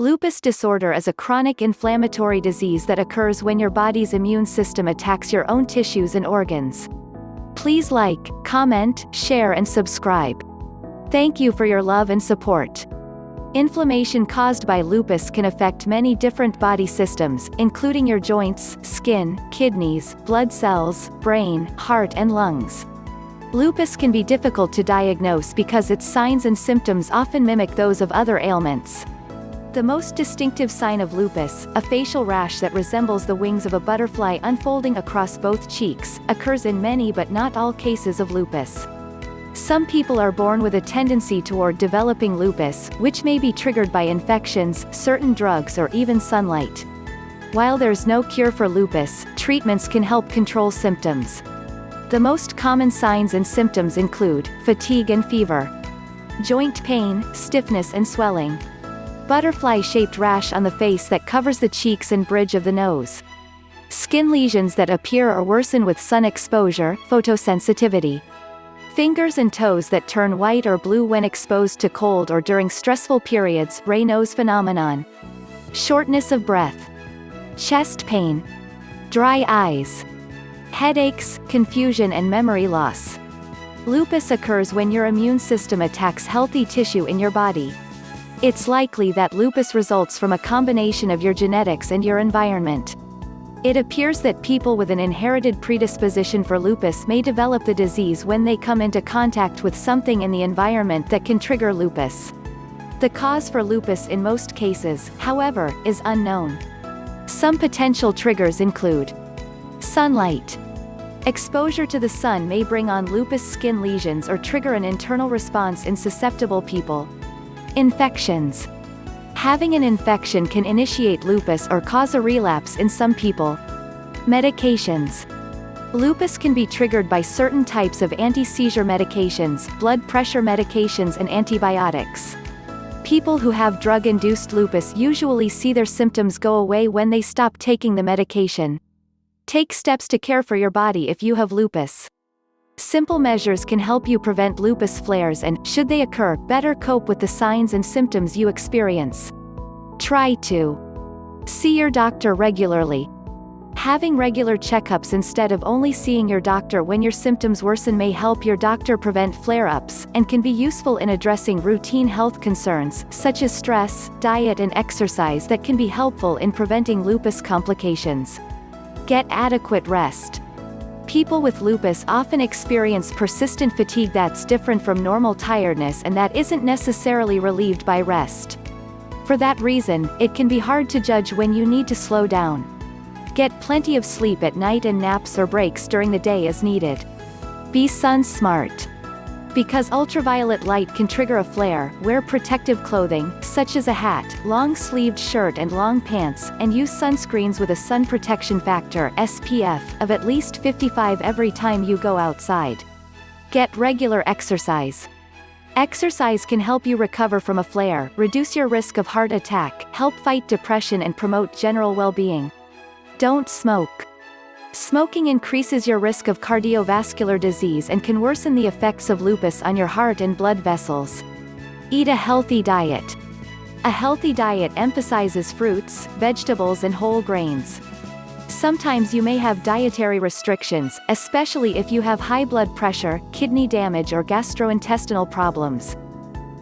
Lupus disorder is a chronic inflammatory disease that occurs when your body's immune system attacks your own tissues and organs. Please like, comment, share and subscribe. Thank you for your love and support. Inflammation caused by lupus can affect many different body systems, including your joints, skin, kidneys, blood cells, brain, heart and lungs. Lupus can be difficult to diagnose because its signs and symptoms often mimic those of other ailments. The most distinctive sign of lupus, a facial rash that resembles the wings of a butterfly unfolding across both cheeks, occurs in many but not all cases of lupus. Some people are born with a tendency toward developing lupus, which may be triggered by infections, certain drugs or even sunlight. While there's no cure for lupus, treatments can help control symptoms. The most common signs and symptoms include fatigue and fever, joint pain, stiffness and swelling, butterfly-shaped rash on the face that covers the cheeks and bridge of the nose, skin lesions that appear or worsen with sun exposure, photosensitivity, fingers and toes that turn white or blue when exposed to cold or during stressful periods, Raynaud's phenomenon, shortness of breath, chest pain, dry eyes, headaches, confusion and memory loss. Lupus occurs when your immune system attacks healthy tissue in your body. It's likely that lupus results from a combination of your genetics and your environment. It appears that people with an inherited predisposition for lupus may develop the disease when they come into contact with something in the environment that can trigger lupus. The cause for lupus in most cases, however, is unknown. Some potential triggers include sunlight. Exposure to the sun may bring on lupus skin lesions or trigger an internal response in susceptible people. Infections. Having an infection can initiate lupus or cause a relapse in some people. Medications. Lupus can be triggered by certain types of anti-seizure medications, blood pressure medications and antibiotics. People who have drug-induced lupus usually see their symptoms go away when they stop taking the medication. Take steps to care for your body if you have lupus. Simple measures can help you prevent lupus flares and, should they occur, better cope with the signs and symptoms you experience. Try to see your doctor regularly. Having regular checkups instead of only seeing your doctor when your symptoms worsen may help your doctor prevent flare-ups, and can be useful in addressing routine health concerns, such as stress, diet and exercise that can be helpful in preventing lupus complications. Get adequate rest. People with lupus often experience persistent fatigue that's different from normal tiredness and that isn't necessarily relieved by rest. For that reason, it can be hard to judge when you need to slow down. Get plenty of sleep at night and naps or breaks during the day as needed. Be sun smart. Because ultraviolet light can trigger a flare, wear protective clothing, such as a hat, long-sleeved shirt and long pants, and use sunscreens with a sun protection factor (SPF) of at least 55 every time you go outside. Get regular exercise. Exercise can help you recover from a flare, reduce your risk of heart attack, help fight depression and promote general well-being. Don't smoke. Smoking increases your risk of cardiovascular disease and can worsen the effects of lupus on your heart and blood vessels. Eat a healthy diet. A healthy diet emphasizes fruits, vegetables and whole grains. Sometimes you may have dietary restrictions, especially if you have high blood pressure, kidney damage or gastrointestinal problems.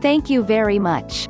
Thank you very much.